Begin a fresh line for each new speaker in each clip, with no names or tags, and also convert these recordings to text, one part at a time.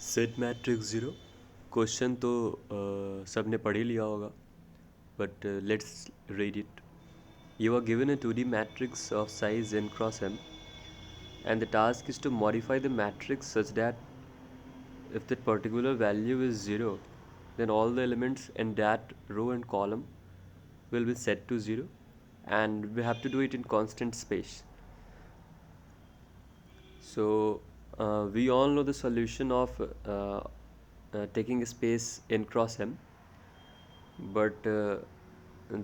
Set matrix zero question तो सबने पढ़ ही लिया होगा, but let's read it. You are given a 2D matrix of size n cross m, and the task is to modify the matrix such that if that particular value is 0, then all the elements in that row and column will be set to 0, and we have to do it in constant space. So we all know the solution of taking a space n cross m, but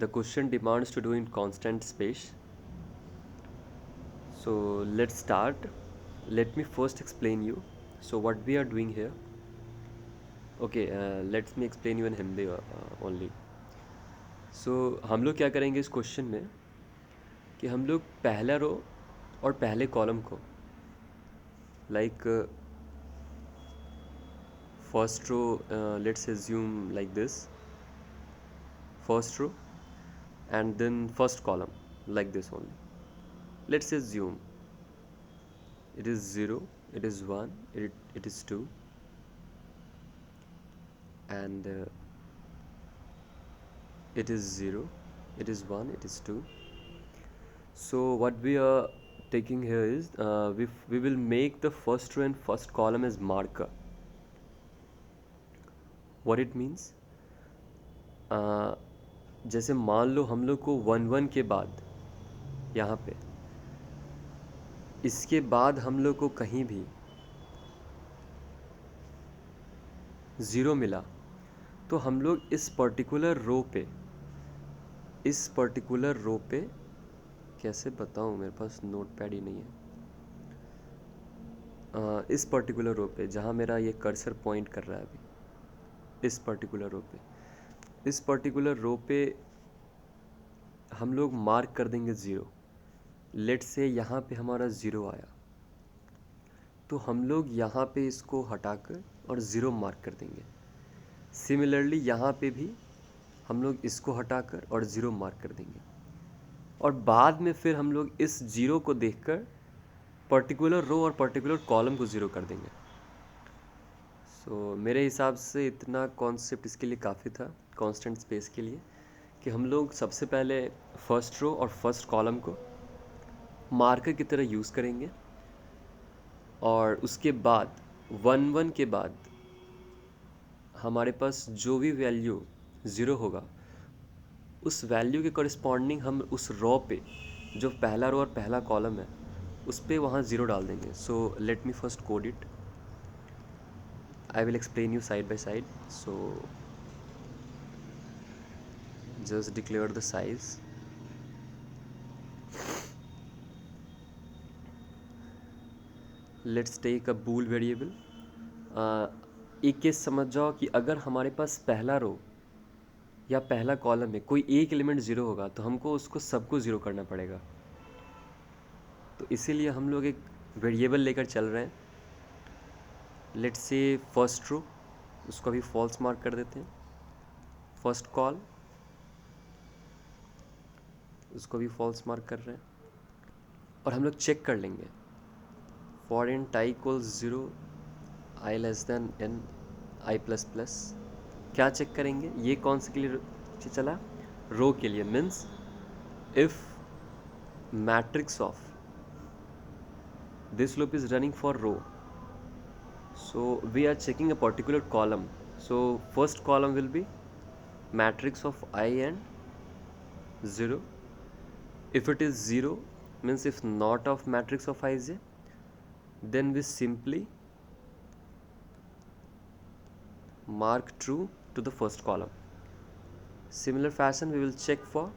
the question demands to do in constant space. So let's start. Let me first explain you. So what we are doing here. Okay, let me explain you in Hindi only. So हम लोग क्या करेंगे इस question में कि हम लोग पहला रो और पहले कॉलम को like first row, let's assume like this, first row and then first column like this only. Let's assume it is 0, it is 1, it is 2, and it is 0, it is 1, it is 2. So what we are taking here is we will make the first row and first column as marker. What it means, जैसे मान लो हम लोग को 1 1 के बाद यहाँ पे इसके बाद हम लोग को कहीं भी 0 मिला, तो हम लोग इस पर्टिकुलर रो पे कैसे बताऊँ, मेरे पास नोट पैड ही नहीं है. इस पर्टिकुलर रो पे जहाँ मेरा ये कर्सर पॉइंट कर रहा है अभी, इस पर्टिकुलर रो पे हम लोग मार्क कर देंगे 0. लेट से यहाँ पे हमारा 0 आया, तो हम लोग यहाँ पे इसको हटाकर और 0 मार्क कर देंगे. सिमिलरली यहाँ पे भी हम लोग इसको हटाकर और 0 मार्क कर देंगे, और बाद में फिर हम लोग इस 0 को देखकर पर्टिकुलर रो और पर्टिकुलर कॉलम को 0 कर देंगे. सो मेरे हिसाब से इतना कॉन्सेप्ट इसके लिए काफ़ी था, कांस्टेंट स्पेस के लिए, कि हम लोग सबसे पहले फर्स्ट रो और फर्स्ट कॉलम को मार्कर की तरह यूज़ करेंगे, और उसके बाद 1 1 के बाद हमारे पास जो भी वैल्यू 0 होगा, उस वैल्यू के कॉरस्पॉन्डिंग हम उस रो पे, जो पहला रो और पहला कॉलम है, उस पे वहाँ 0 डाल देंगे. So let me first code it. I will explain you side by side. So just declare the size. Let's take a bool variable. एक केस समझ जाओ कि अगर हमारे पास पहला रो या पहला कॉलम में कोई एक एलिमेंट 0 होगा, तो हमको उसको सबको 0 करना पड़ेगा. तो इसीलिए हम लोग एक वेरिएबल लेकर चल रहे हैं. लेट्स से फर्स्ट रो, उसको अभी फॉल्स मार्क कर देते हैं. फर्स्ट कॉल, उसको भी फॉल्स मार्क कर रहे हैं, और हम लोग चेक कर लेंगे for int i equals 0, i less than n i plus plus. क्या चेक करेंगे, ये कौन से के लिए चला, रो के लिए. Means if matrix of this loop is running for row, so we are checking a particular column. So first column will be matrix of I and 0. If it is 0, means if not of matrix of Ij, then we simply mark true to the first column. Similar fashion we will check for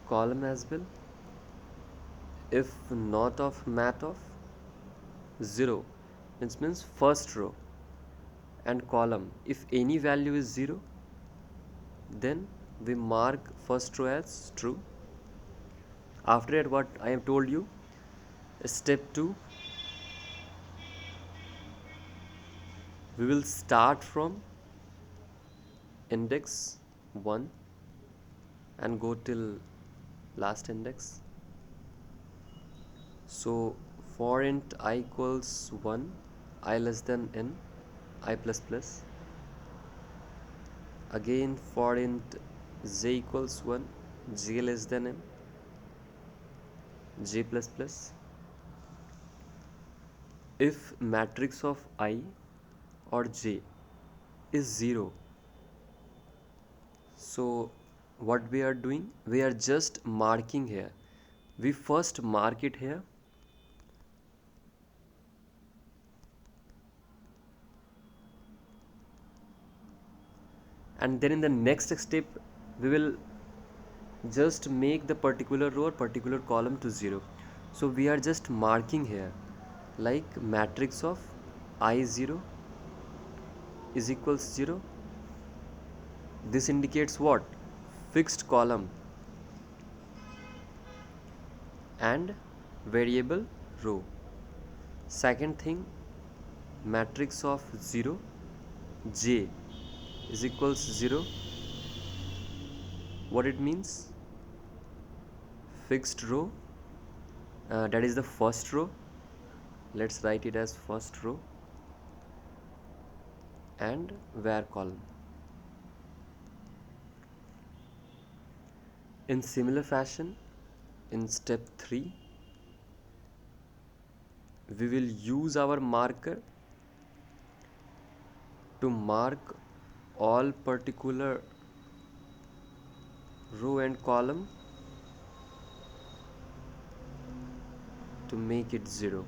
column as well. If not of mat of 0, means first row and column, if any value is 0, then we mark first row as true. After that, what I have told you, step 2, we will start from index 1 and go till last index. So for int I equals 1, I less than n, I plus plus. Again for int j equals 1, j less than n, j plus plus. If matrix of I or j is 0, so what we are doing, we are just marking here. We first mark it here, and then in the next step we will just make the particular row or particular column to 0. So we are just marking here like matrix of I0 is equals 0. This indicates what? Fixed column and variable row. Second thing, matrix of 0, j is equals 0. What it means? Fixed row, that is the first row. Let's write it as first row and var column. In similar fashion, in step 3, we will use our marker to mark all particular row and column to make it 0.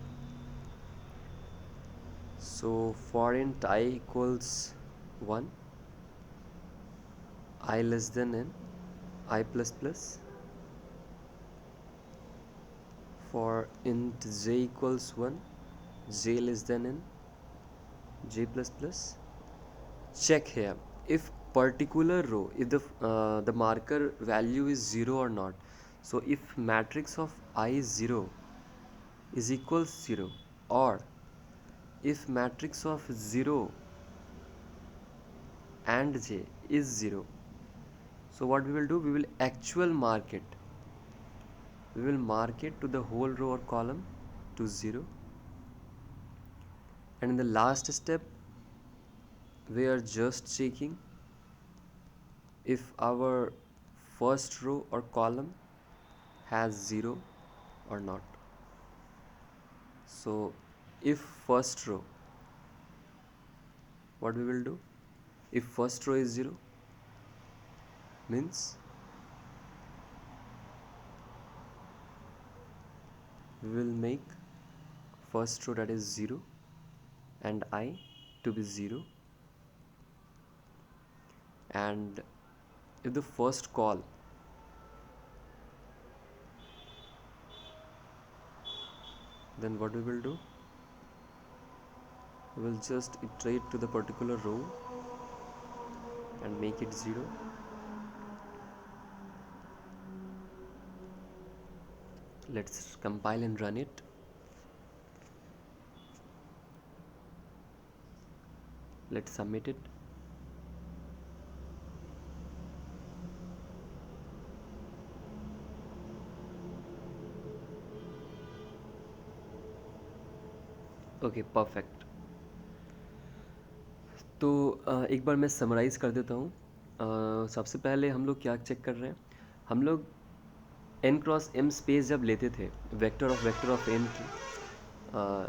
So for int I equals 1, I less than n, I plus plus. For int j equals 1, j less than n, j plus plus. Check here if particular row, if the marker value is 0 or not. So if matrix of I0 is equals 0, or if matrix of 0 and j is 0, so what we will do, we will actual mark it. We will mark it to the whole row or column to 0. And in the last step, we are just checking if our first row or column has 0 or not. So if first row, what we will do? If first row is 0, means we will make first row, that is 0, and I to be 0. And if the first call then what we will do, we will just iterate to the particular row and make it 0. Let's compile and run it. Let's submit it. Okay perfect. तो एक बार मैं summarise कर देता हूँ. सबसे पहले हम लोग क्या चेक कर रहे हैं, हम लोग n क्रॉस m स्पेस जब लेते थे, vector of n,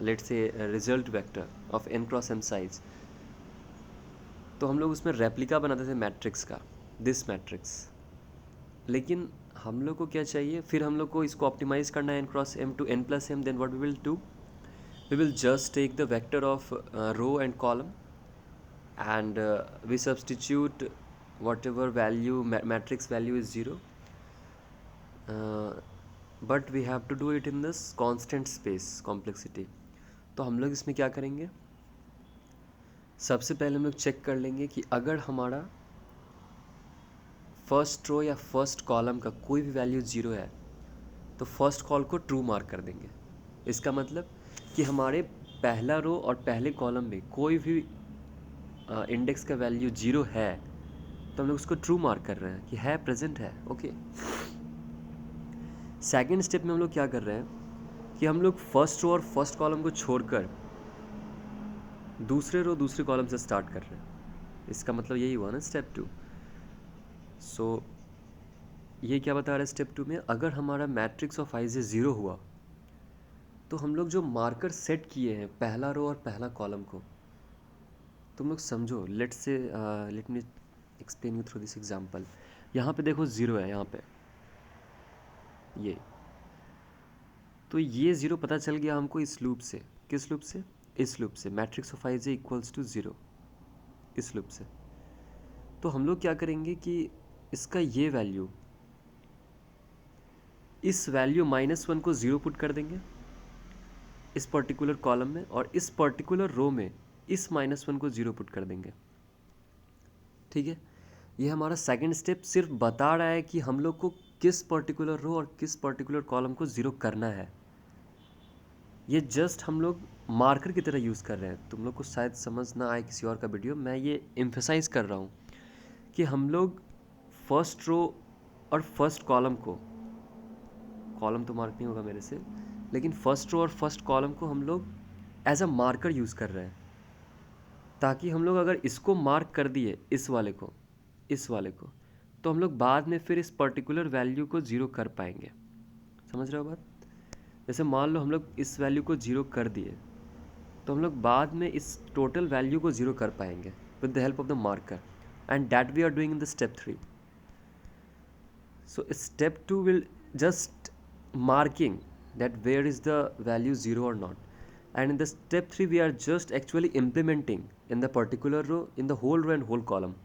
let's say result vector of n cross m size, तो हम लोग उसमें रेप्लिका बनाते थे मैट्रिक्स का, दिस मैट्रिक्स. लेकिन हम लोग को क्या चाहिए, फिर हम लोग को इसको ऑप्टिमाइज़ करना है n cross m to n plus m. Then what we will do, we will just take the vector of row and column, and we substitute whatever value matrix value is 0, but we have to do it in this constant space complexity. तो हम लोग इसमें क्या करेंगे, सबसे पहले हम लोग चेक कर लेंगे कि अगर हमारा फर्स्ट रो या फर्स्ट कॉलम का कोई भी वैल्यू 0 है, तो फर्स्ट कॉल को ट्रू मार्क कर देंगे. इसका मतलब कि हमारे पहला रो और पहले कॉलम में कोई भी इंडेक्स का वैल्यू 0 है, तो हम लोग उसको ट्रू मार्क कर रहे हैं कि है, प्रेजेंट है. ओके. सेकेंड स्टेप में हम लोग क्या कर रहे हैं कि हम लोग फर्स्ट रो और फर्स्ट कॉलम को छोड़कर दूसरे रो दूसरे कॉलम से स्टार्ट कर रहे हैं। इसका मतलब यही हुआ ना स्टेप 2। सो ये क्या बता रहा है स्टेप 2 में, अगर हमारा मैट्रिक्स ऑफ आइज 0 हुआ तो हम लोग जो मार्कर सेट किए हैं पहला रो और पहला कॉलम को, तुम लोग समझो। Let me explain you through this example. यहाँ पे देखो 0 है, यहाँ पे ये, तो ये 0 पता चल गया हमको इस लूप से। किस लूप से? इस लूप से, matrix of i's equals to 0, इस लूप से। तो हम लोग क्या करेंगे कि इसका ये वैल्यू, इस वैल्यू -1 को 0 पुट कर देंगे इस पर्टिकुलर कॉलम में, और इस पर्टिकुलर रो में इस -1 को 0 पुट कर देंगे। ठीक है, ये हमारा सेकंड स्टेप सिर्फ बता रहा है कि हम लोग को किस पर्टिकुलर रो और किस पर्टिकुलर कॉलम को 0 करना है। ये जस्ट हम लोग मार्कर की तरह यूज़ कर रहे हैं। तुम लोग को शायद समझ ना आए किसी और का वीडियो, मैं ये एम्फेसाइज कर रहा हूँ कि हम लोग फर्स्ट रो और फर्स्ट कॉलम को, कॉलम तो मार्क नहीं होगा मेरे से, लेकिन फर्स्ट रो और फर्स्ट कॉलम को हम लोग एज अ मार्कर यूज़ कर रहे हैं, ताकि हम लोग अगर इसको मार्क कर दिए, इस वाले को, तो हम लोग बाद में फिर इस पर्टिकुलर वैल्यू को 0 कर पाएंगे। समझ रहे हो बात? जैसे मान लो हम लोग इस वैल्यू को 0 कर दिए, तो हम लोग बाद में इस टोटल वैल्यू को 0 कर पाएंगे with the help of the marker, and that we are doing in the step 3. So step 2 will just marking that where is the value 0 or not, and in the step 3 we are just actually implementing in the particular row, in the whole row and whole column.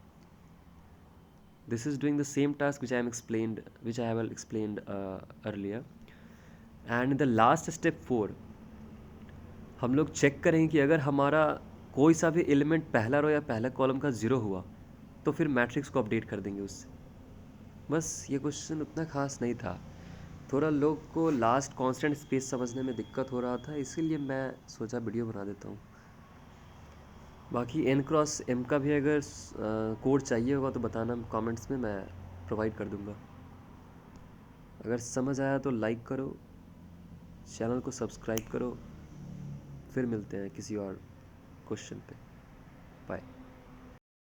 This is doing the same task which I have explained earlier. And in the last step 4 हम लोग check करेंगे कि अगर हमारा कोई सा भी element पहला रो या पहला कॉलम का 0 हुआ तो फिर मैट्रिक्स को अपडेट कर देंगे उससे। बस ये क्वेश्चन उतना खास नहीं था, थोड़ा लोग को लास्ट कांस्टेंट स्पेस समझने में दिक्कत हो रहा था, इसीलिए मैं सोचा वीडियो बना देता हूँ। बाकी n×m का भी अगर कोड चाहिए होगा तो बताना कमेंट्स में, मैं प्रोवाइड कर दूँगा। अगर समझ आया तो लाइक करो, चैनल को सब्सक्राइब करो। फिर मिलते हैं किसी और क्वेश्चन पे। बाय।